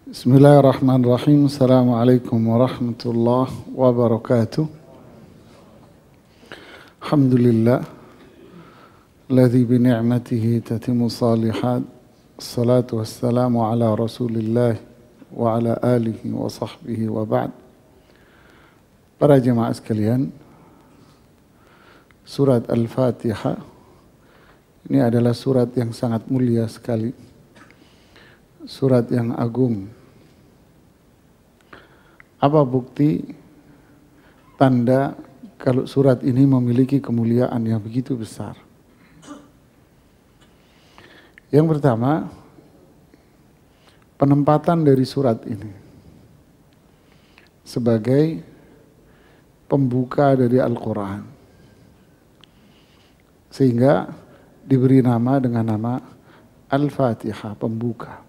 Bismillahirrahmanirrahim. Assalamualaikum warahmatullahi wabarakatuh. Alhamdulillah alladzi bi ni'matihi tatimmu shalihat. Assalatu wassalamu ala Rasulillah wa ala alihi wa sahbihi wa ba'd. Para jemaah sekalian, surat Al-Fatihah ini adalah surat yang sangat mulia sekali. Surat yang agung. Apa bukti tanda kalau surat ini memiliki kemuliaan yang begitu besar? Yang pertama, penempatan dari surat ini sebagai pembuka dari Al-Quran. Sehingga diberi nama dengan nama Al-Fatihah, pembuka.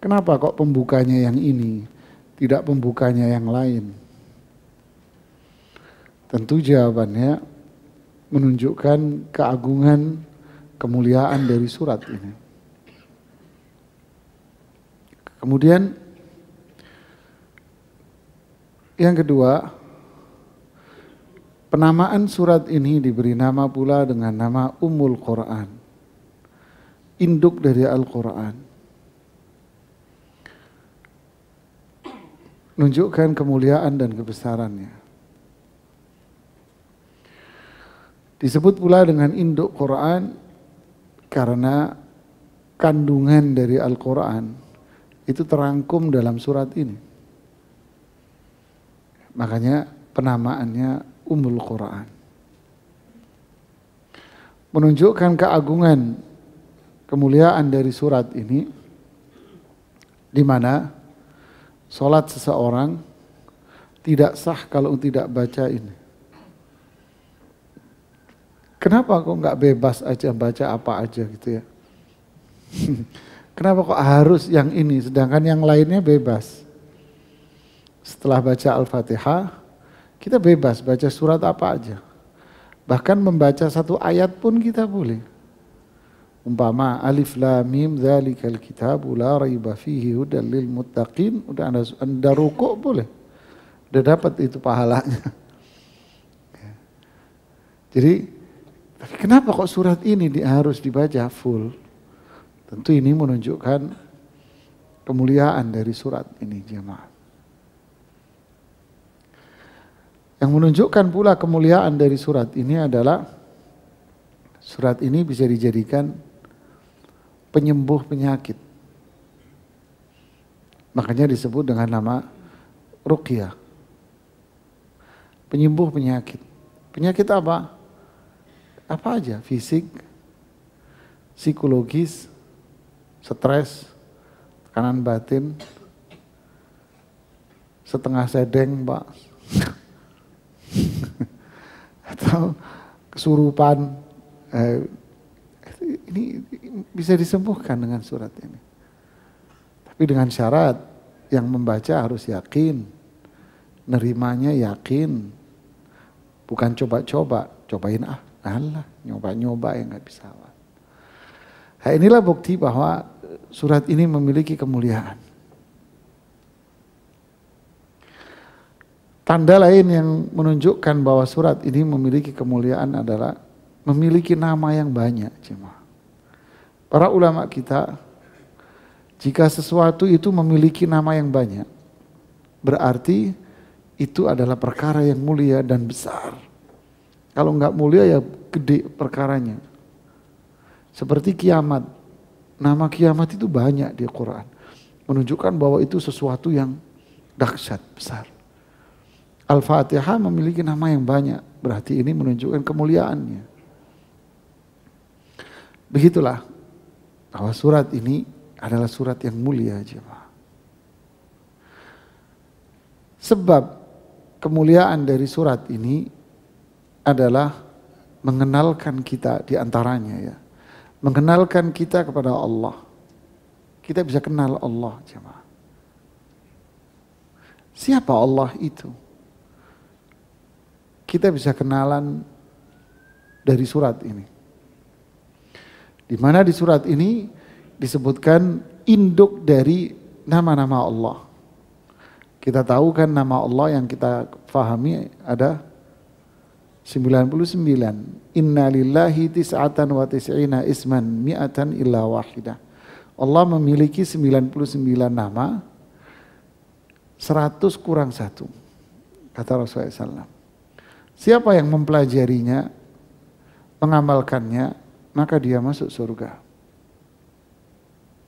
Kenapa kok pembukanya yang ini? Tidak pembukanya yang lain. Tentu jawabannya menunjukkan keagungan, kemuliaan dari surat ini. Kemudian yang kedua, penamaan surat ini diberi nama pula dengan nama Ummul Quran, induk dari Al-Quran. Menunjukkan kemuliaan dan kebesarannya. Disebut pula dengan induk Quran karena kandungan dari Al-Quran itu terangkum dalam surat ini. Makanya penamaannya Ummul Quran. Menunjukkan keagungan, kemuliaan dari surat ini, di mana salat seseorang tidak sah kalau tidak baca ini. Kenapa kok nggak bebas aja baca apa aja gitu ya? Kenapa kok harus yang ini sedangkan yang lainnya bebas? Setelah baca Al-Fatihah, kita bebas baca surat apa aja. Bahkan membaca satu ayat pun kita boleh. Umpama alif lam mim dzalikal kitabu la raiba fihi hudal lil muttaqin, udah anda rukuk boleh. Udah dapat itu pahalanya. Jadi tapi kenapa kok surat ini harus dibaca full? Tentu ini menunjukkan kemuliaan dari surat ini, jemaah. Yang menunjukkan pula kemuliaan dari surat ini adalah surat ini bisa dijadikan penyembuh penyakit. Makanya disebut dengan nama Ruqyah. Penyembuh penyakit. Penyakit apa? Apa aja? Fisik, psikologis, stres, tekanan batin, setengah sedeng, Pak. Atau kesurupan. Ini bisa disembuhkan dengan surat ini. Tapi dengan syarat yang membaca harus yakin, nerimanya yakin, bukan coba-coba, cobain Allah, nyoba-nyoba yang nggak bisa. Nah, inilah bukti bahwa surat ini memiliki kemuliaan. Tanda lain yang menunjukkan bahwa surat ini memiliki kemuliaan adalah memiliki nama yang banyak, jemaah. Para ulama kita, jika sesuatu itu memiliki nama yang banyak, berarti itu adalah perkara yang mulia dan besar. Kalau enggak mulia ya gede perkaranya. Seperti kiamat. Nama kiamat itu banyak di Quran. Menunjukkan bahwa itu sesuatu yang dahsyat, besar. Al-Fatihah memiliki nama yang banyak, berarti ini menunjukkan kemuliaannya. Begitulah bahwa surat ini adalah surat yang mulia, jemaah. Sebab kemuliaan dari surat ini adalah mengenalkan kita di antaranya ya. Mengenalkan kita kepada Allah. Kita bisa kenal Allah, jemaah. Siapa Allah itu? Kita bisa kenalan dari surat ini. Di mana di surat ini disebutkan induk dari nama-nama Allah. Kita tahu kan nama Allah yang kita fahami ada 99. Inna lillahi tis'atan wa tis'ina isman mi'atan illa wahidah. Allah memiliki 99 nama, 100 kurang 1. Kata Rasulullah SAW. Siapa yang mempelajarinya, mengamalkannya, maka dia masuk surga.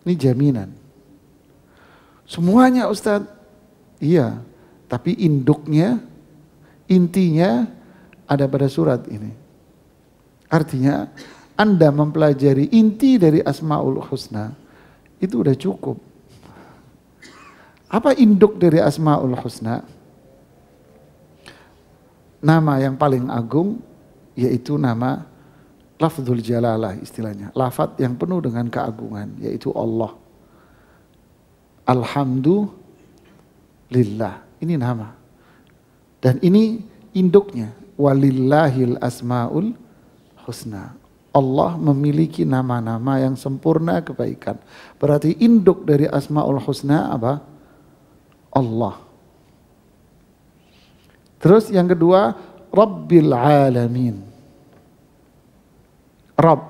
Ini jaminan. Semuanya Ustadz. Iya, tapi induknya, intinya ada pada surat ini. Artinya Anda mempelajari inti dari Asmaul Husna, itu udah cukup. Apa induk dari Asmaul Husna? Nama yang paling agung yaitu nama lafzul jalalah istilahnya. Lafaz yang penuh dengan keagungan yaitu Allah. Alhamdulillah, ini nama. Dan ini induknya. Walillahil asmaul husna. Allah memiliki nama-nama yang sempurna kebaikan. Berarti induk dari asmaul husna apa? Allah. Terus yang kedua, Rabbil alamin. Rabb,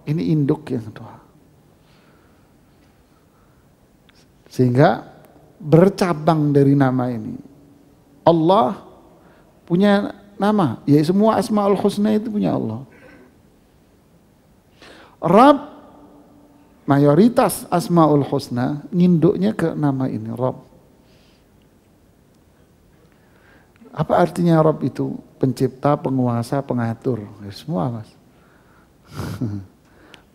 ini induk yang kedua. Sehingga bercabang dari nama ini. Allah punya nama, ya semua Asmaul Husna itu punya Allah. Rabb, mayoritas Asmaul Husna nginduknya ke nama ini, Rabb. Apa artinya Rabb itu? Pencipta, penguasa, pengatur. Ya, semua mas.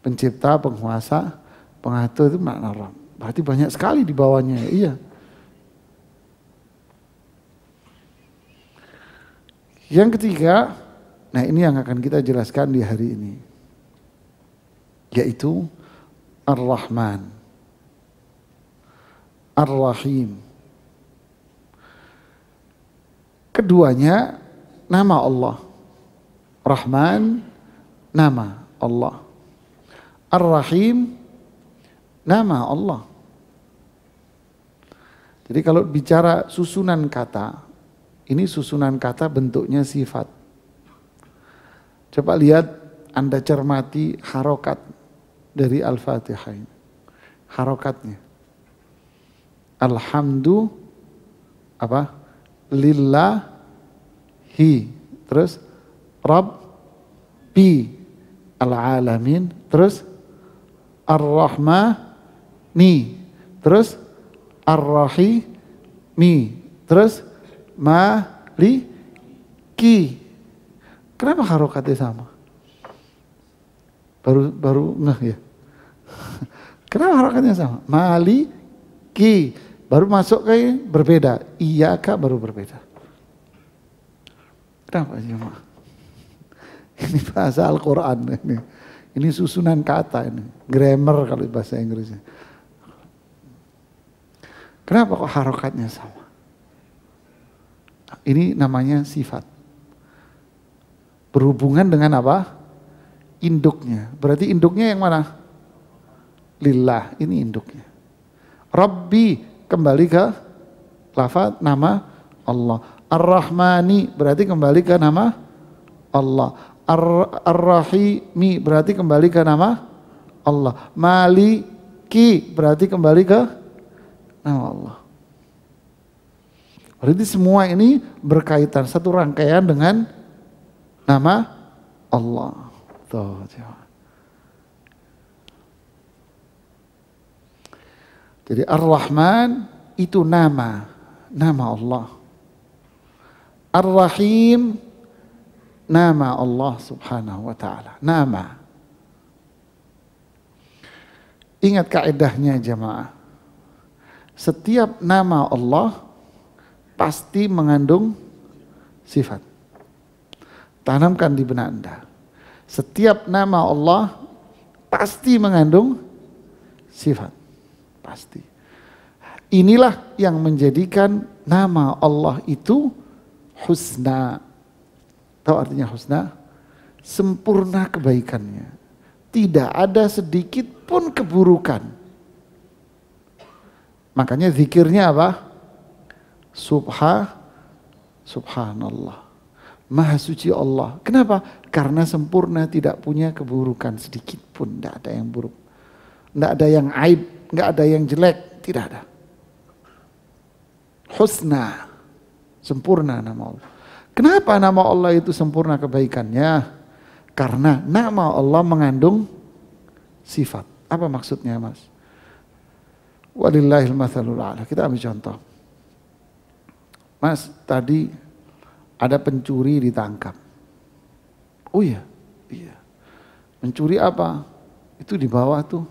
Pencipta, penguasa, pengatur itu makna Rabb. Berarti banyak sekali di bawahnya. Iya. Yang ketiga, nah ini yang akan kita jelaskan di hari ini. Yaitu Ar-Rahman, Ar-Rahim. Keduanya nama Allah. Rahman, nama Allah. Ar-Rahim, nama Allah. Jadi kalau bicara susunan kata, ini susunan kata bentuknya sifat. Coba lihat, Anda cermati harokat dari Al-Fatihah ini. Harokatnya. Alhamdulillah, apa? Lillahi. Terus Rabbi al-alamin. Terus Ar-Rahmani. Terus Ar-Rahimi. Terus Maliki. Kenapa harokatnya sama? Baru ngeh ya. Kenapa harokatnya sama? Maliki. Baru masuk kayak berbeda. Iyaka baru berbeda. Kenapa jemaah? Ini bahasa Al-Quran ini. Ini susunan kata ini. Grammar kalau bahasa Inggrisnya. Kenapa kok harokatnya sama? Ini namanya sifat. Berhubungan dengan apa? Induknya. Berarti induknya yang mana? Lillah, ini induknya. Rabbi, kembali ke lafaz nama Allah. Ar-Rahmani, berarti kembali ke nama Allah. Ar-Rahimi, berarti kembali ke nama Allah. Maliki, berarti kembali ke nama Allah. Berarti semua ini berkaitan, satu rangkaian dengan nama Allah. Tuh, jadi Ar-Rahman itu nama Allah. Ar-Rahim, nama Allah subhanahu wa ta'ala. Nama. Ingat kaedahnya jemaah. Setiap nama Allah pasti mengandung sifat. Tanamkan di benak Anda. Setiap nama Allah pasti mengandung sifat. Pasti. Inilah yang menjadikan nama Allah itu husna. Tahu artinya husna? Sempurna kebaikannya. Tidak ada sedikit pun keburukan. Makanya zikirnya apa? Subhanallah. Maha suci Allah. Kenapa? Karena sempurna, tidak punya keburukan sedikit pun. Tidak ada yang buruk. Tidak ada yang aib. Tidak ada yang jelek. Tidak ada. Husna. Sempurna nama Allah. Kenapa nama Allah itu sempurna kebaikannya? Karena nama Allah mengandung sifat. Apa maksudnya, Mas? Walillahil mathalul a'la. Kita ambil contoh. Mas, tadi ada pencuri ditangkap. Oh iya, iya. Mencuri apa? Itu di bawah tuh.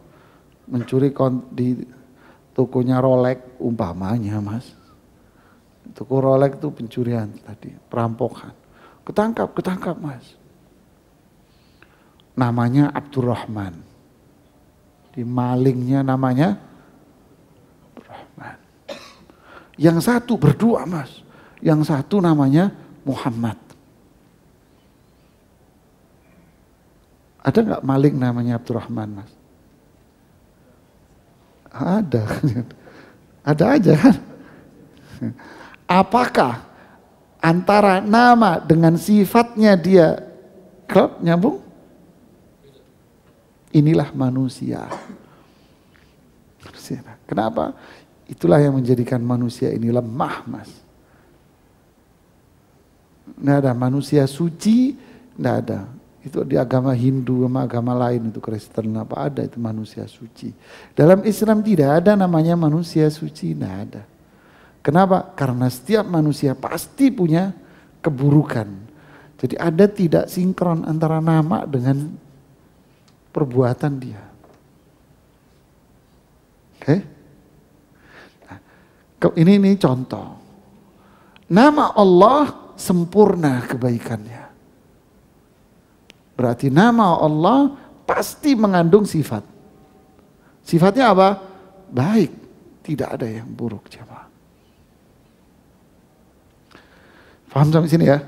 Mencuri di tokonya Rolex umpamanya, Mas. Toko Rolex itu pencurian tadi, perampokan. Ketangkap, Mas. Namanya Abdurrahman. Di malingnya namanya Abdurrahman. Yang satu berdua, Mas. Yang satu namanya Muhammad. Ada nggak maling namanya Abdurrahman, Mas? Ada. Ada aja kan? Apakah antara nama dengan sifatnya dia klop nyambung? Inilah manusia. Kenapa? Itulah yang menjadikan manusia ini lemah, Mas. Nggak ada manusia suci, nggak ada. Itu di agama Hindu sama agama lain, itu Kristen apa ada itu manusia suci. Dalam Islam tidak ada namanya manusia suci, nggak ada. Kenapa? Karena setiap manusia pasti punya keburukan. Jadi ada tidak sinkron antara nama dengan perbuatan dia. Oke? Nah, ini contoh. Nama Allah sempurna kebaikannya. Berarti nama Allah pasti mengandung sifat. Sifatnya apa? Baik. Tidak ada yang buruk, jemaah. Paham sampai sini ya?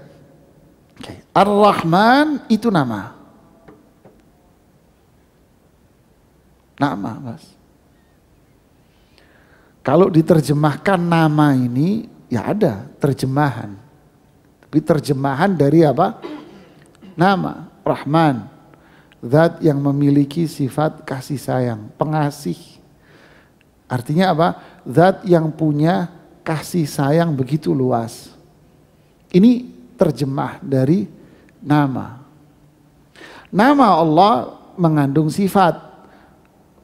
Oke. Ar-Rahman itu nama. Nama, Mas. Kalau diterjemahkan nama ini, ya ada terjemahan. Tapi terjemahan dari apa? Nama, Rahman. Zat yang memiliki sifat kasih sayang, pengasih. Artinya apa? Zat yang punya kasih sayang begitu luas. Ini terjemah dari nama. Nama Allah mengandung sifat.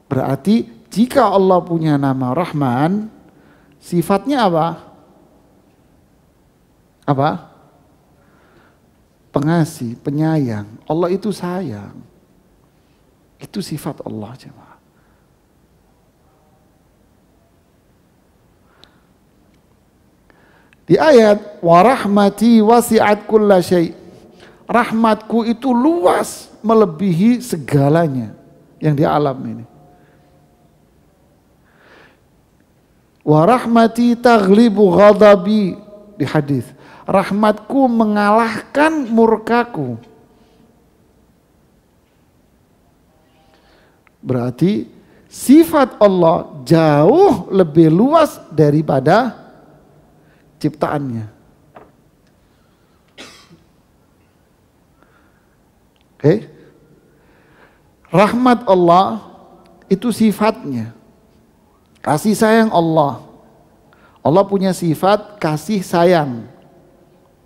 Berarti jika Allah punya nama Rahman, sifatnya apa? Apa? Pengasih, penyayang. Allah itu sayang. Itu sifat Allah, jemaah. Di ayat wa rahmati wasi'at kulla syai'. Rahmatku itu luas melebihi segalanya yang di alam ini. Wa rahmati taghlibu ghadabi di hadis. Rahmatku mengalahkan murkaku. Berarti sifat Allah jauh lebih luas daripada ciptaannya. Oke. Rahmat Allah itu sifatnya. Kasih sayang Allah. Allah punya sifat kasih sayang.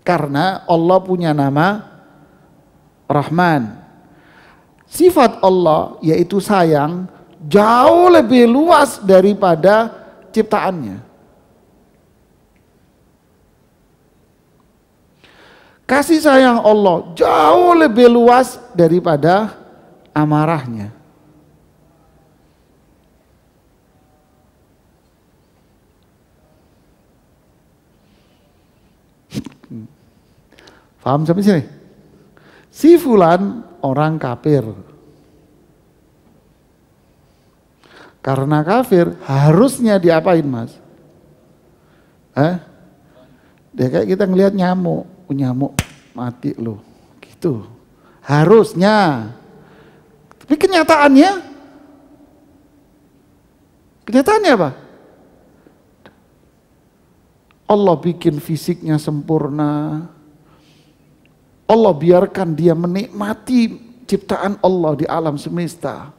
Karena Allah punya nama Rahman. Sifat Allah yaitu sayang jauh lebih luas daripada ciptaannya. Kasih sayang Allah jauh lebih luas daripada amarahnya. Paham sampai sini? Si fulan orang kafir. Karena kafir harusnya diapain, Mas? Dia kayak kita ngelihat nyamuk, nyamuk mati loh, gitu. Harusnya. Tapi kenyataannya apa? Allah bikin fisiknya sempurna. Allah biarkan dia menikmati ciptaan Allah di alam semesta.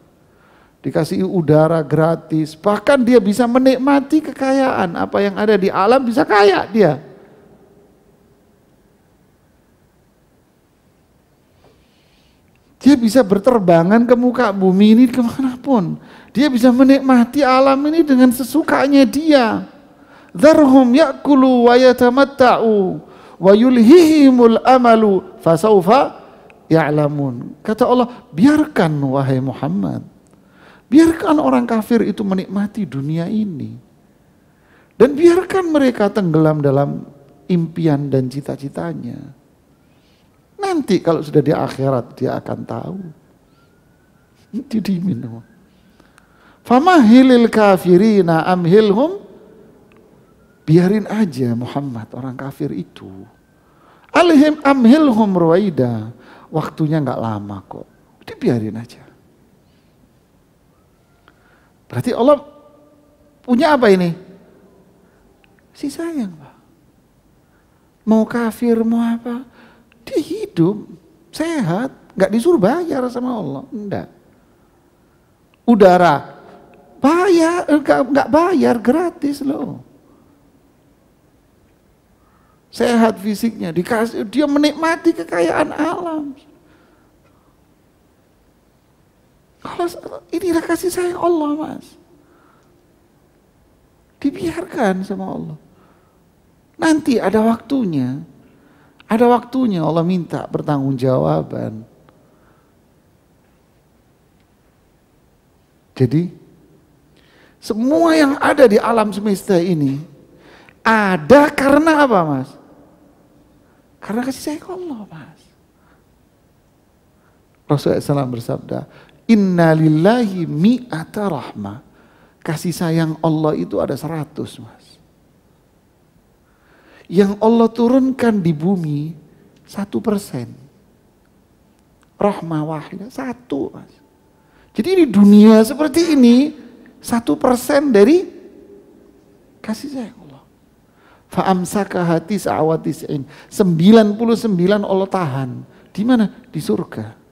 Dikasih udara gratis. Bahkan dia bisa menikmati kekayaan. Apa yang ada di alam bisa kaya dia. Dia bisa berterbangan ke muka bumi ini kemanapun. Dia bisa menikmati alam ini dengan sesukanya dia. Dharhum ya'kulu wa yatamatta'u wa yulhihimul amalu fasaufa ya'lamun. Kata Allah, biarkan wahai Muhammad. Biarkan orang kafir itu menikmati dunia ini. Dan biarkan mereka tenggelam dalam impian dan cita-citanya. Nanti kalau sudah di akhirat dia akan tahu. Didimin. Famahilil kafirina amhilhum. Biarin aja Muhammad orang kafir itu. Alihim amhilhum ruwaida. Waktunya nggak lama kok. Dibiarin aja. Berarti Allah punya apa ini? Si sayang, Pak. Mau kafir, mau apa? Dia hidup, sehat, nggak disuruh bayar sama Allah. Enggak. Udara, bayar, nggak bayar, gratis loh. Sehat fisiknya, dikasih, dia menikmati kekayaan alam. Kalau inilah kasih sayang Allah, Mas. Dibiarkan sama Allah. Nanti ada waktunya. Ada waktunya Allah minta pertanggungjawaban. Jadi semua yang ada di alam semesta ini ada karena apa, Mas? Karena kasih sayang Allah, Mas. Rasulullah SAW bersabda, Inna lillahi mi'ata rahmah. Kasih sayang Allah itu ada 100, Mas. Yang Allah turunkan di bumi 1%. Rahmah wahidah 1, Mas. Jadi di dunia seperti ini 1% dari kasih sayang Allah. Fa'amsaka hati sa'awatis'in. 99 Allah tahan. Di mana? Di surga.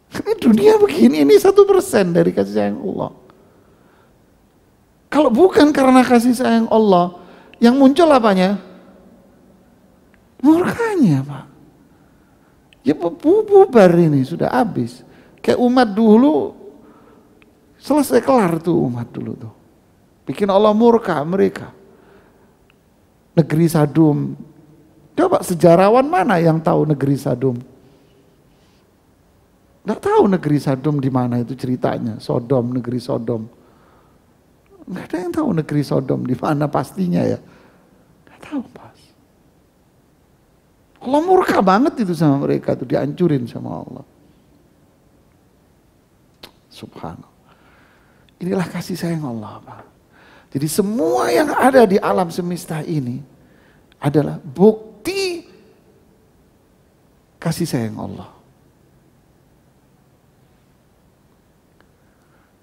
Ini dunia begini, ini 1% dari kasih sayang Allah. Kalau bukan karena kasih sayang Allah, yang muncul apanya? Murkanya, Pak. Ya bubar ini, sudah habis. Kayak umat dulu, selesai kelar tuh umat dulu tuh. Bikin Allah murka mereka. Negeri Sadum. Coba sejarawan mana yang tahu negeri Sadum? Nggak tahu negeri Sadom di mana itu ceritanya. Sodom, negeri Sodom. Nggak ada yang tahu negeri Sodom di mana pastinya ya. Nggak tahu, Mas. Allah murka banget itu sama mereka tuh, dihancurin sama Allah. Subhanallah. Inilah kasih sayang Allah, Pak. Jadi semua yang ada di alam semesta ini adalah bukti kasih sayang Allah.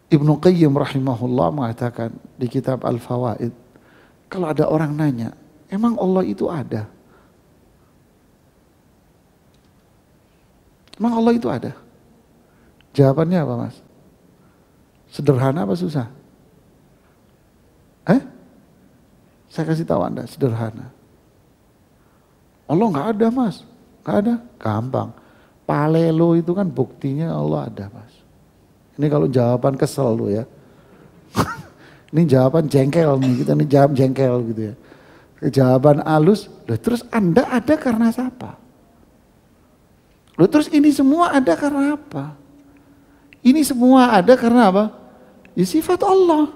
Ibnu Qayyim rahimahullah mengatakan di kitab Al-Fawaid, kalau ada orang nanya, emang Allah itu ada? Emang Allah itu ada? Jawabannya apa, Mas? Sederhana apa susah? Saya kasih tahu Anda, sederhana. Allah nggak ada, Mas. Nggak ada, gampang. Palelo itu kan buktinya Allah ada, Mas. Ini kalau jawaban kesel lu ya. Ini jawaban jengkel nih, kita nih jawab jengkel gitu ya. Jawaban halus, terus Anda ada karena siapa? Loh, terus ini semua ada karena apa? Ini semua ada karena apa? Ya sifat Allah.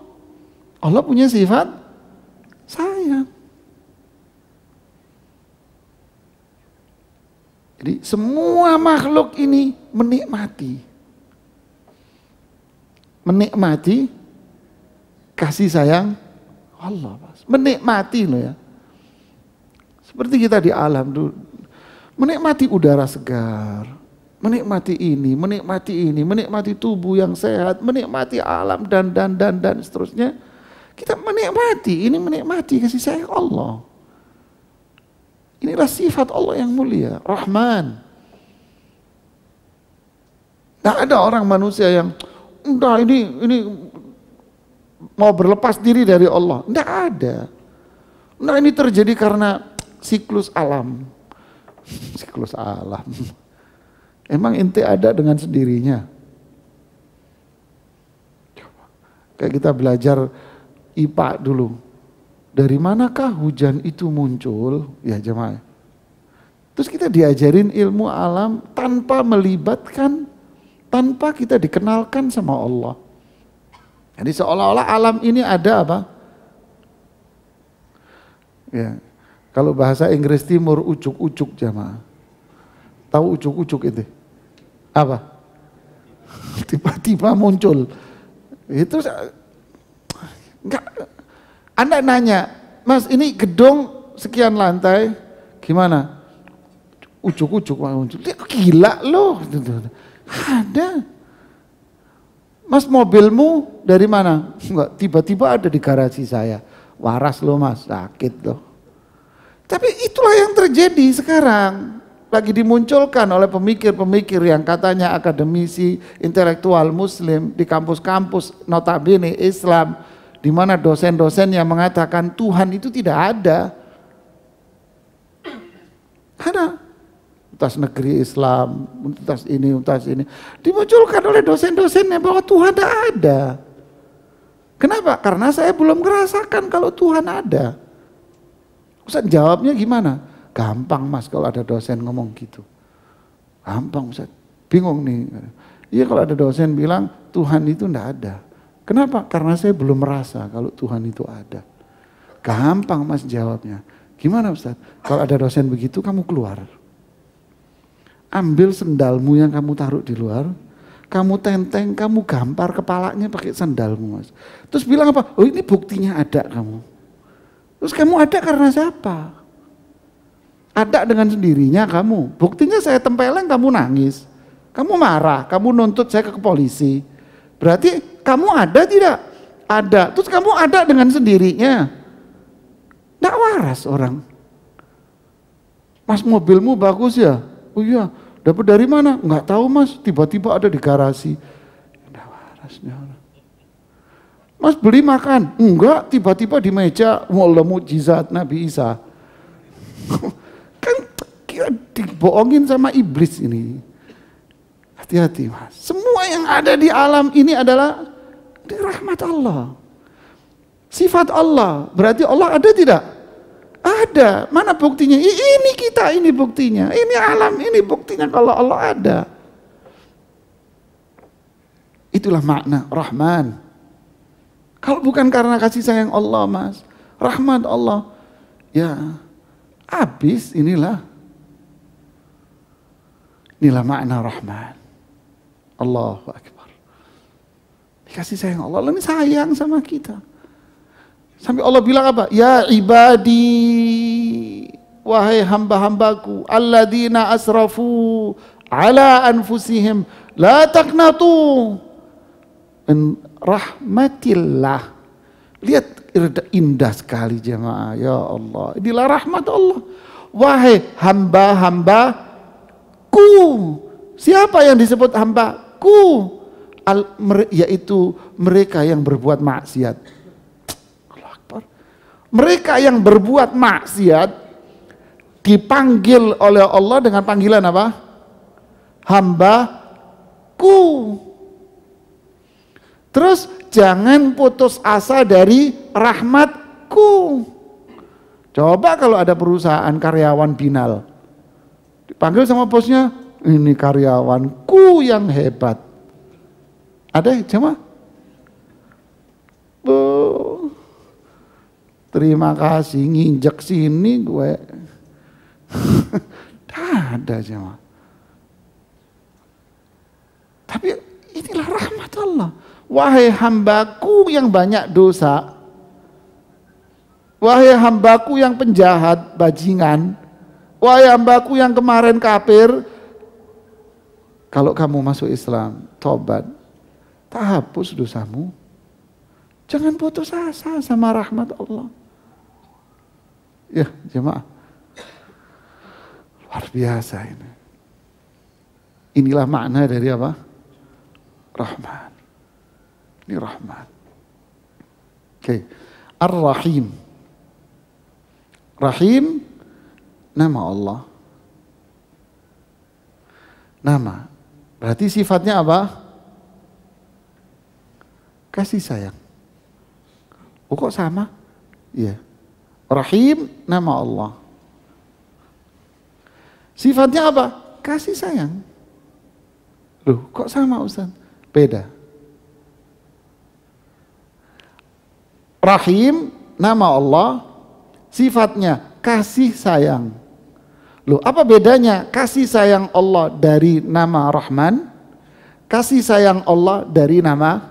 Allah punya sifat sayang. Jadi semua makhluk ini menikmati kasih sayang Allah, Mas. Menikmati loh ya. Seperti kita di alam dulu, menikmati udara segar, menikmati ini, menikmati tubuh yang sehat, menikmati alam dan seterusnya. Kita menikmati, ini menikmati kasih sayang Allah. Inilah sifat Allah yang mulia, Rahman. Tidak ada orang manusia yang, udah ini mau berlepas diri dari Allah. Tidak ada. Nah ini terjadi karena siklus alam. Siklus alam. Emang ente ada dengan sendirinya? Kayak kita belajar IPA dulu. Dari manakah hujan itu muncul? Ya jemaah. Terus kita diajarin ilmu alam tanpa melibatkan, tanpa kita dikenalkan sama Allah. Jadi seolah-olah alam ini ada apa? Ya, kalau bahasa Inggris Timur ucuk-ucuk jemaah. Tahu ucuk-ucuk itu? Apa? Tiba-tiba muncul. Itu enggak. Anda nanya, Mas ini gedung sekian lantai, gimana? Ucuk-ucuk muncul. Gila loh. Ada. Mas mobilmu dari mana? Enggak, tiba-tiba ada di garasi saya. Waras loh Mas, sakit loh. Tapi itulah yang terjadi sekarang. Lagi dimunculkan oleh pemikir-pemikir yang katanya akademisi intelektual muslim di kampus-kampus notabene Islam, di mana dosen-dosen yang mengatakan Tuhan itu tidak ada. Ada. Untas negeri Islam, untas ini. Dimunculkan oleh dosen-dosennya bahwa Tuhan tidak ada. Kenapa? Karena saya belum merasakan kalau Tuhan ada. Ustaz jawabnya gimana? Gampang Mas kalau ada dosen ngomong gitu. Gampang Ustaz. Bingung nih. Iya kalau ada dosen bilang Tuhan itu enggak ada. Kenapa? Karena saya belum merasa kalau Tuhan itu ada. Gampang Mas jawabnya. Gimana Ustaz? Kalau ada dosen begitu kamu keluar. Ambil sendalmu yang kamu taruh di luar. Kamu tenteng, kamu gampar kepalanya pakai sandalmu Mas. Terus bilang apa? Oh ini buktinya ada kamu. Terus kamu ada karena siapa? Ada dengan sendirinya kamu. Buktinya saya tempeleng kamu nangis. Kamu marah, kamu nuntut saya ke polisi. Berarti kamu ada tidak? Ada. Terus kamu ada dengan sendirinya. Nggak waras orang. Mas mobilmu bagus ya? Oh iya. Dapat dari mana? Nggak tahu Mas. Tiba-tiba ada di garasi. Nggak warasnya orang. Mas beli makan? Enggak. Tiba-tiba di meja. Wallah mukjizat Nabi Isa. Kan dibohongin sama iblis ini. Hati-hati Mas. Semua yang ada di alam ini adalah rahmat Allah. Sifat Allah. Berarti Allah ada tidak? Ada. Mana buktinya? Ini kita, ini buktinya. Ini alam, ini buktinya kalau Allah ada. Itulah makna Rahman. Kalau bukan karena kasih sayang Allah Mas. Rahmat Allah. Ya. Habis inilah makna Rahman. Allahu Akbar. Dikasih sayang Allah ini sayang sama kita. Sampai Allah bilang apa? Ya ibadi, wahai hamba-hambaku, alladzina asrafu ala anfusihim la taqnatu min rahmatillah. Lihat indah sekali jemaah, ya Allah. Inilah rahmat Allah. Wahai hamba-hambaku. Siapa yang disebut hambaku? Yaitu mereka yang berbuat maksiat. Mereka yang berbuat maksiat dipanggil oleh Allah dengan panggilan apa? Hambaku. Terus jangan putus asa dari rahmatku. Coba kalau ada perusahaan karyawan binal. Dipanggil sama bosnya, ini karyawanku yang hebat. Ada cuma? Terima kasih nginjek sini gue. Ada cuma. Tapi inilah rahmat Allah. Wahai hambaku yang banyak dosa, wahai hambaku yang penjahat, bajingan, wahai hambaku yang kemarin kafir, kalau kamu masuk Islam, tobat, tak hapus dosamu, Jangan putus asa sama rahmat Allah. Ya jemaah, luar biasa ini. Inilah makna dari apa? Rahman. Ini rahmat. Oke. Ar-Rahim. Rahim, nama Allah. Nama. Berarti sifatnya apa? Kasih sayang. Oh kok sama? Iya. Rahim, nama Allah. Sifatnya apa? Kasih sayang. Loh, kok sama Ustaz? Beda. Rahim, nama Allah. Sifatnya kasih sayang. Loh, apa bedanya kasih sayang Allah dari nama Rahman? Kasih sayang Allah dari nama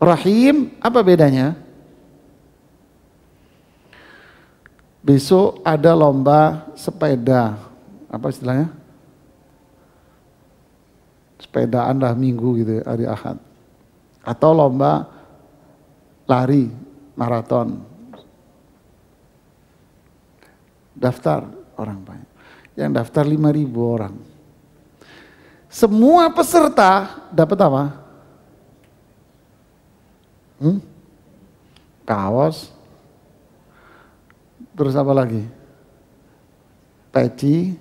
Rahim, apa bedanya? Besok ada lomba sepeda, apa istilahnya? Sepedaan lah minggu gitu, hari Ahad. Atau lomba lari, maraton. Daftar orang banyak. Yang daftar 5.000 orang. Semua peserta dapat apa? Kaos. Terus apa lagi? Peci,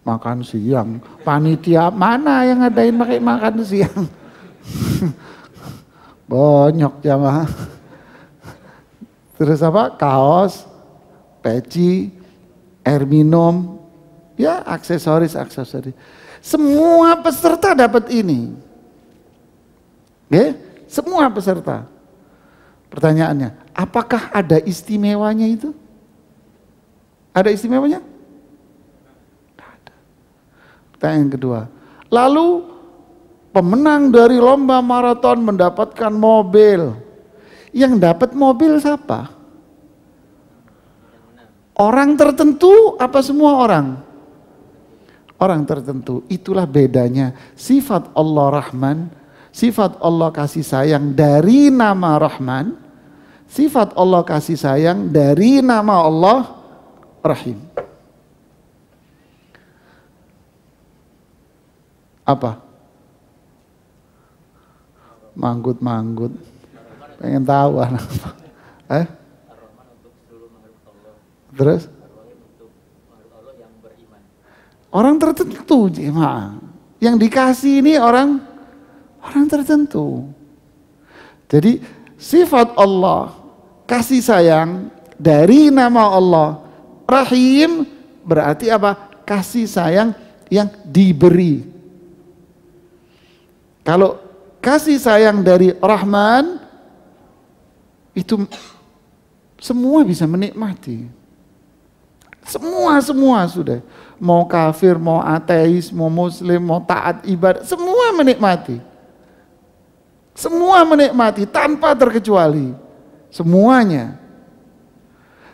makan siang. Panitia mana yang ngadain pakai makan siang? Bonyok jamaah. Terus apa? Kaos, peci, air minum, ya aksesoris. Semua peserta dapat ini. Oke? Semua peserta. Pertanyaannya, apakah ada istimewanya itu? Ada istimewanya? Tidak ada. Pertanyaan kedua. Lalu pemenang dari lomba maraton mendapatkan mobil. Yang dapat mobil siapa? Orang tertentu apa semua orang? Orang tertentu. Itulah bedanya sifat Allah Rahman, sifat Allah kasih sayang dari nama Rahman, sifat Allah kasih sayang dari nama Allah Rahim. Apa? Manggut-manggut. Pengen tahu apa? Terus? Orang tertentu, jemaah. Yang dikasih ini orang tertentu. Jadi sifat Allah kasih sayang dari nama Allah Rahim berarti apa? Kasih sayang yang diberi. Kalau kasih sayang dari Rahman itu semua bisa menikmati. Semua sudah. Mau kafir, mau ateis, mau muslim, mau taat ibadah, semua menikmati. Semua menikmati tanpa terkecuali. Semuanya.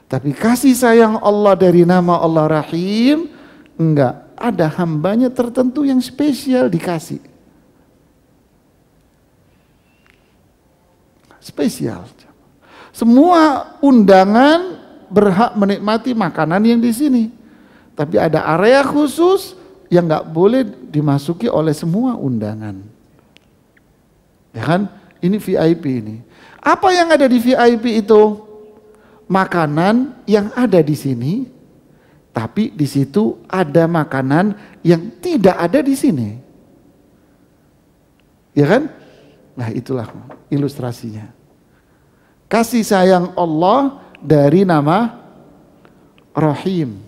Tapi kasih sayang Allah dari nama Allah Rahim, enggak. Ada hambanya tertentu yang spesial dikasih. Spesial. Semua undangan berhak menikmati makanan yang di sini. Tapi ada area khusus yang nggak boleh dimasuki oleh semua undangan. Ya kan? Ini VIP ini. Apa yang ada di VIP itu? Makanan yang ada di sini, tapi di situ ada makanan yang tidak ada di sini. Ya kan? Nah, itulah ilustrasinya. Kasih sayang Allah dari nama Rahim.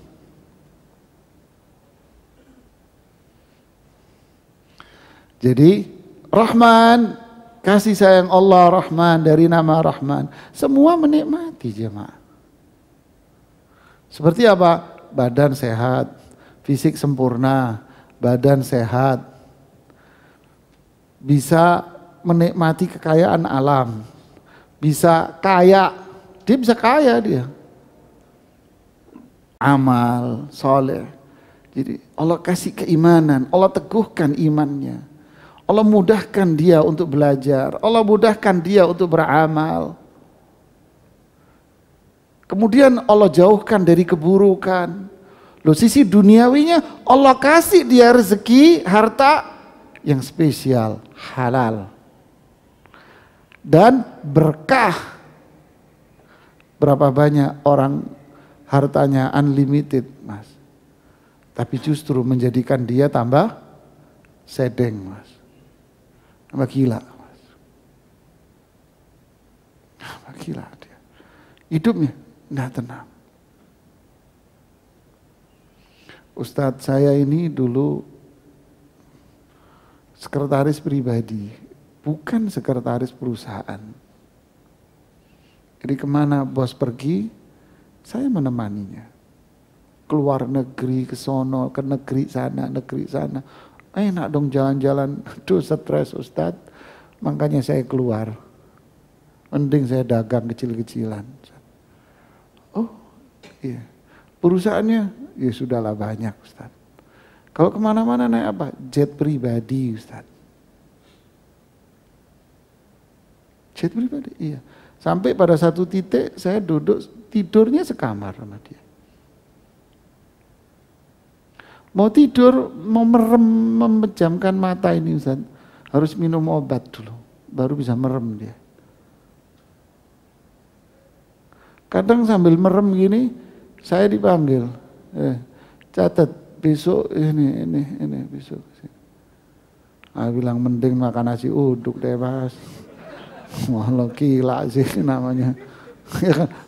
Jadi Rahman, kasih sayang Allah Rahman dari nama Rahman. Semua menikmati jemaah. Seperti apa? Badan sehat, fisik sempurna, badan sehat. Bisa menikmati kekayaan alam. Bisa kaya, dia bisa kaya dia. Amal, soleh. Jadi Allah kasih keimanan, Allah teguhkan imannya. Allah mudahkan dia untuk belajar. Allah mudahkan dia untuk beramal. Kemudian Allah jauhkan dari keburukan. Loh, sisi duniawinya Allah kasih dia rezeki, harta yang spesial, halal. Dan berkah. Berapa banyak orang hartanya unlimited, Mas. Tapi justru menjadikan dia tambah sedeng, Mas. Tambah gila, Mas. Tambah gila dia. Hidupnya nggak tenang. Ustadz saya ini dulu sekretaris pribadi, bukan sekretaris perusahaan. Jadi kemana bos pergi, saya menemaninya. Keluar negeri, ke sono, ke negeri sana, enak dong jalan-jalan. Aduh stres Ustadz, makanya saya keluar. Mending saya dagang kecil-kecilan. Oh iya, perusahaannya ya sudahlah banyak Ustaz. Kalau kemana-mana naik apa? Jet pribadi Ustaz. Jet pribadi, iya. Sampai pada satu titik saya duduk tidurnya sekamar sama dia. Mau tidur, mau merem, memejamkan mata ini Ustaz, harus minum obat dulu, baru bisa merem dia. Kadang sambil merem gini, saya dipanggil, catat besok ini besok. Ah bilang mending makan nasi uduk deh Mas. Walau gila sih namanya.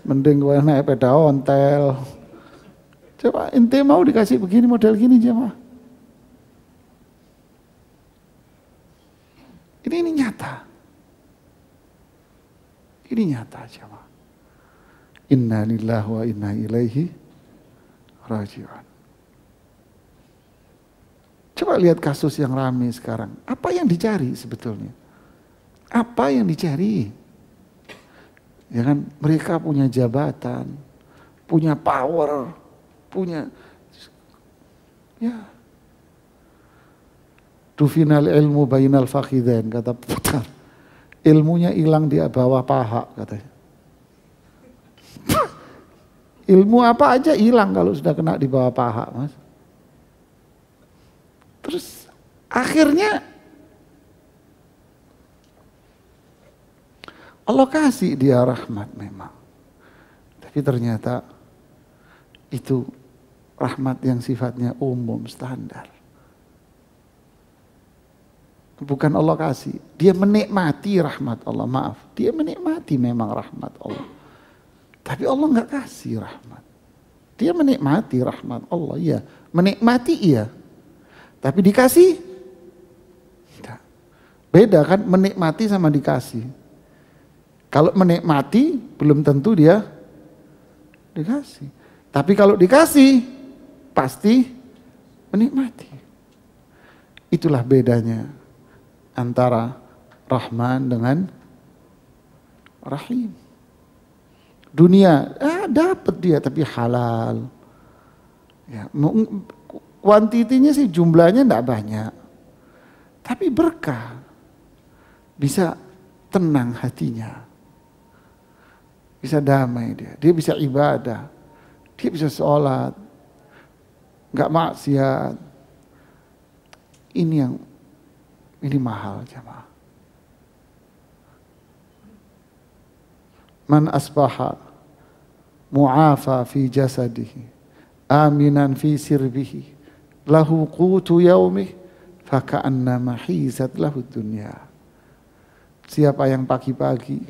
Mending gue naik sepeda ontel. Coba ente mau dikasih begini model gini jemaah. Ini nyata. Ini nyata jemaah. Inna lillahi wa inna ilaihi raji'un. Coba lihat kasus yang ramai sekarang. Apa yang dicari sebetulnya? Apa yang dicari? Ya kan, mereka punya jabatan, punya power, punya ya. Dufinal ilmu bainal fakhidain, kata putar. Ilmunya hilang di bawah paha katanya. Ilmu apa aja hilang kalau sudah kena di bawah paha, Mas. Terus akhirnya Allah kasih dia rahmat memang. Tapi ternyata itu rahmat yang sifatnya umum, standar. Bukan Allah kasih, dia menikmati rahmat Allah, maaf. Dia menikmati memang rahmat Allah. Tapi Allah nggak kasih rahmat. Dia menikmati rahmat Allah, iya. Menikmati iya. Tapi dikasih? Tidak. Beda kan menikmati sama dikasih. Kalau menikmati belum tentu dia dikasih. Tapi kalau dikasih pasti menikmati. Itulah bedanya antara Rahman dengan Rahim. Dunia dapat dia tapi halal. Ya, kuantitinya sih jumlahnya enggak banyak. Tapi berkah. Bisa tenang hatinya. Bisa damai dia. Dia bisa ibadah. Dia bisa sholat. Enggak maksiat. Ini mahal jemaah. Man asbaha mu'afa fi jasadihi aminan fi sirbihi lahu qutu yaumih faka'annama hizat lahu dunya. Siapa yang pagi-pagi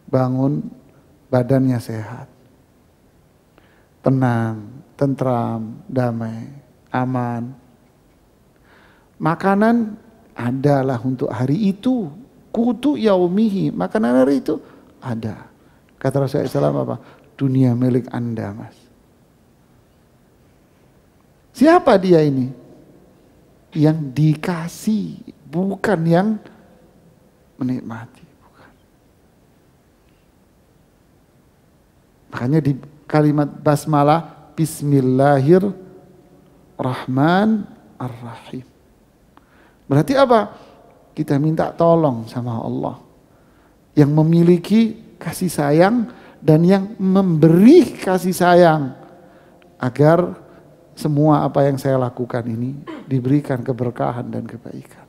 bangun badannya sehat, tenang, tentram, damai, aman, makanan adalah untuk hari itu, qutu yaumihi, makanan hari itu ada. Kata Rasulullah SAW apa? Dunia milik Anda, Mas. Siapa dia ini? Yang dikasih, bukan yang menikmati. Bukan. Makanya di kalimat basmalah, Bismillahirrahmanirrahim. Berarti apa? kita minta tolong sama Allah yang memiliki kasih sayang dan yang memberi kasih sayang agar semua apa yang saya lakukan ini diberikan keberkahan dan kebaikan.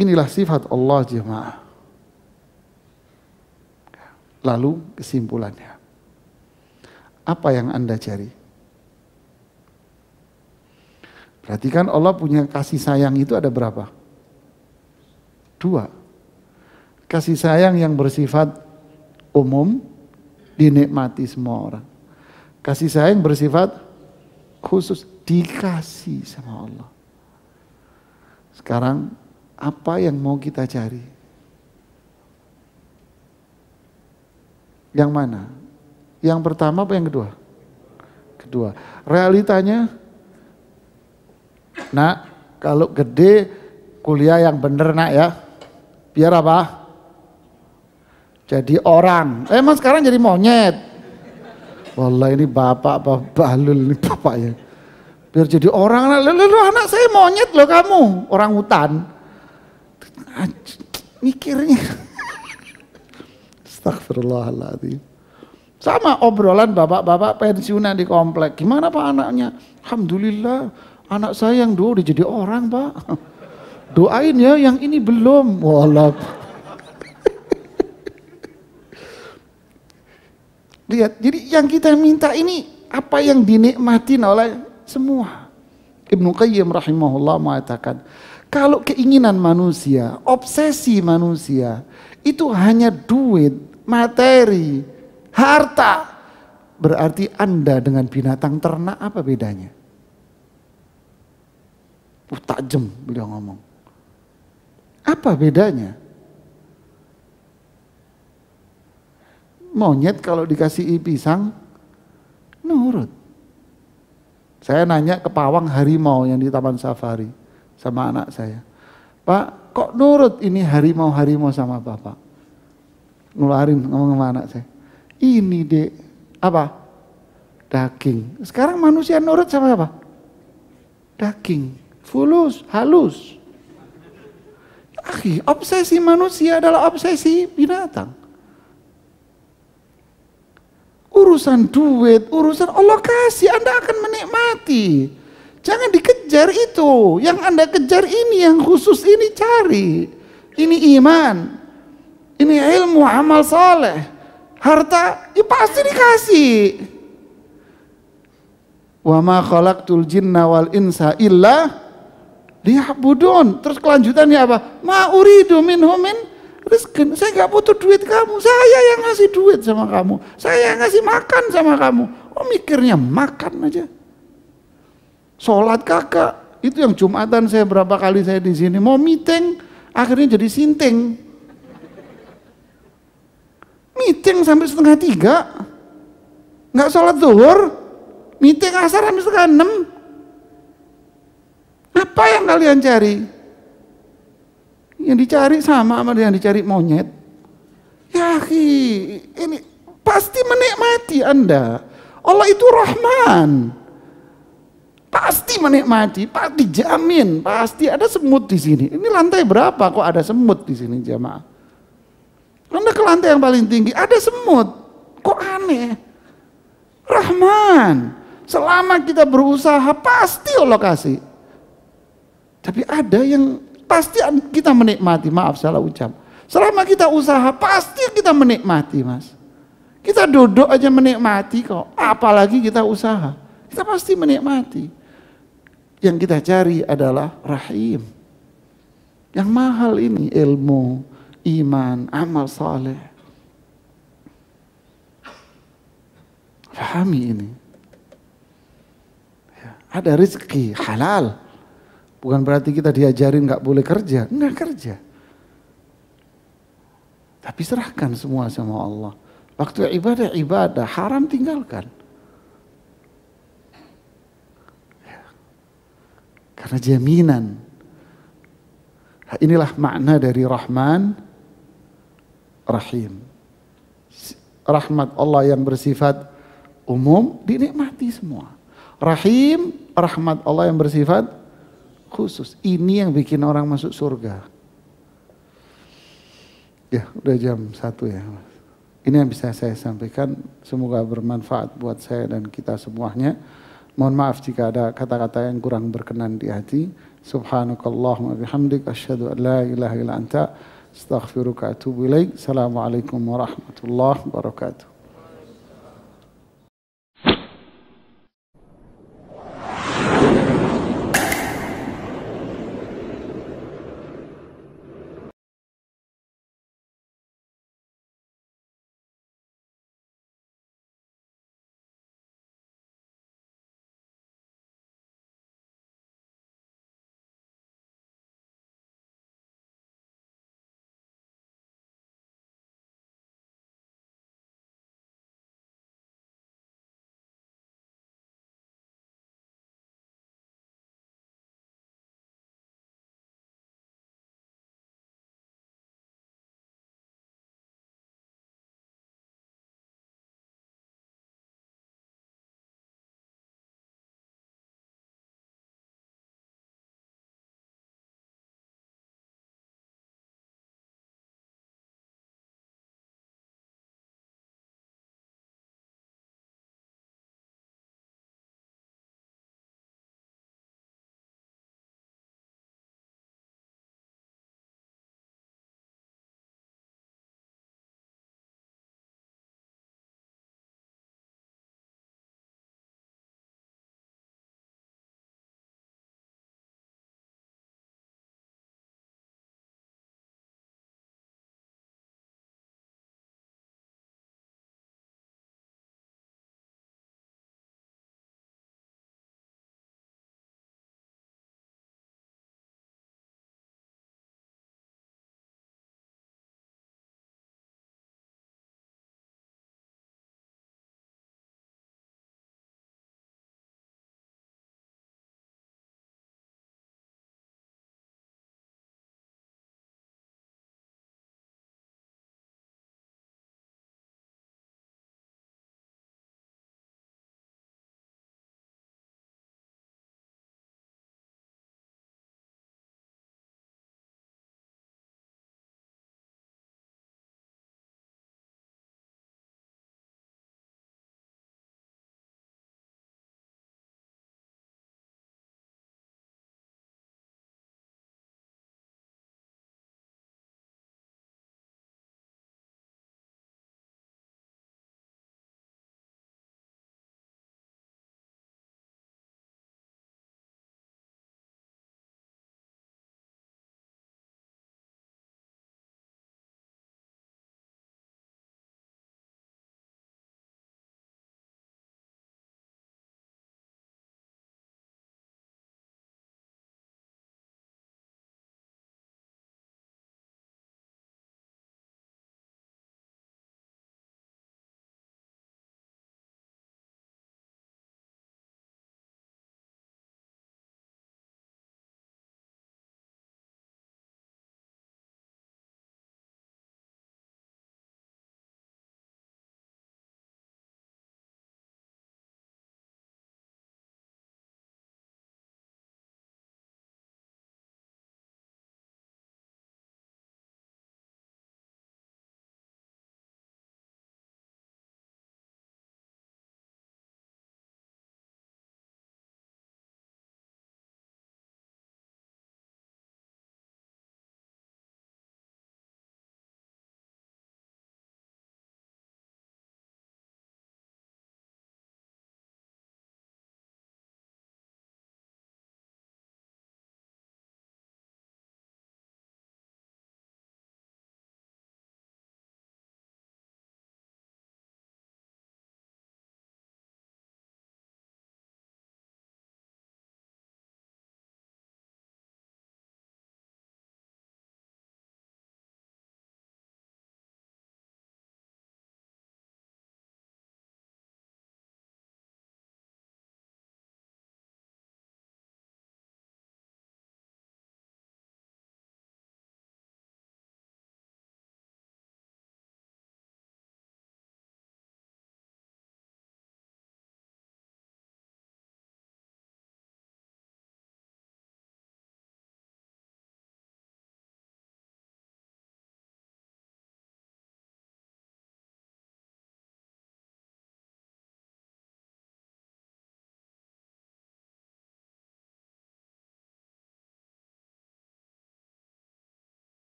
Inilah sifat Allah jemaah. Lalu kesimpulannya. Apa yang Anda cari? Perhatikan Allah punya kasih sayang itu ada berapa? 2. Kasih sayang yang bersifat umum, dinikmati semua orang. Kasih sayang bersifat khusus, dikasih sama Allah. Sekarang apa yang mau kita cari? Yang mana? Yang pertama apa yang kedua? Kedua. Realitanya, nak, kalau gede kuliah yang bener nak ya. Biar apa? Jadi orang. Emang sekarang jadi monyet. Wallah ini bapak balul ini bapaknya. Biar jadi orang. Lalu anak saya monyet loh kamu. Orang hutan. Mikirnya. Astagfirullahaladzim. Sama obrolan bapak-bapak pensiunan di komplek. Gimana pak anaknya? Alhamdulillah anak saya yang dua udah jadi orang pak. Doain ya yang ini belum. Wallah. Lihat, jadi yang kita minta ini apa yang dinikmatin oleh semua. Ibnu Qayyim rahimahullah mengatakan, kalau keinginan manusia, obsesi manusia, itu hanya duit, materi, harta, berarti Anda dengan binatang ternak apa bedanya? Tajam beliau ngomong. Apa bedanya? Monyet kalau dikasih pisang, nurut. Saya nanya ke pawang harimau yang di Taman Safari sama anak saya. Pak, kok nurut ini harimau-harimau sama bapak? Nularin ngomong sama anak saya. Ini dek, apa? Daging. Sekarang manusia nurut sama apa? Daging. Fulus, halus. Akhi, obsesi manusia adalah obsesi binatang. Urusan duit, urusan Allah kasih, Anda akan menikmati. Jangan dikejar itu. Yang Anda kejar ini, yang khusus ini cari. Ini iman. Ini ilmu, amal soleh. Harta, ya pasti dikasih. Wa ma khalaqtul jinna wal insa illa liya'budun. Terus kelanjutannya apa? Ma uridu minhum min rizqin. Saya gak butuh duit kamu. Saya yang ngasih duit sama kamu. Saya yang ngasih makan sama kamu. Oh mikirnya makan aja. Sholat kakak. Itu yang Jumatan saya berapa kali saya di sini. Mau meeting. Akhirnya jadi sinting. Meeting sampai 2:30. Gak sholat zuhur. Meeting asar sampai 5:30. Apa yang kalian cari? Yang dicari sama yang dicari monyet. Ya ini pasti menikmati Anda. Allah itu Rahman. Pasti menikmati, pasti jamin, pasti ada semut di sini. Ini lantai berapa kok ada semut di sini jamaah? Anda ke lantai yang paling tinggi, ada semut. Kok aneh? Rahman. Selama kita berusaha pasti Allah kasih. Tapi ada yang pasti kita menikmati, maaf salah ucap. Selama kita usaha pasti kita menikmati mas. Kita duduk aja menikmati kok, apalagi kita usaha. Kita pasti menikmati. Yang kita cari adalah rahim. Yang mahal ini ilmu, iman, amal saleh. Pahami ini. Ya, ada rezeki halal. Bukan berarti kita diajarin gak boleh kerja. Enggak kerja. Tapi serahkan semua sama Allah. Waktu ibadah, haram tinggalkan. Ya. Karena jaminan. Inilah makna dari Rahman, Rahim. Rahmat Allah yang bersifat umum, dinikmati semua. Rahim, rahmat Allah yang bersifat khusus. Ini yang bikin orang masuk surga. Ya, udah jam 1 ya. Ini yang bisa saya sampaikan. Semoga bermanfaat buat saya dan kita semuanya. Mohon maaf jika ada kata-kata yang kurang berkenan di hati. Subhanakallahumma bihamdik asyhadu an la ilaha illa anta astaghfiruka wa atubu ilaik. Assalamualaikum warahmatullahi wabarakatuh.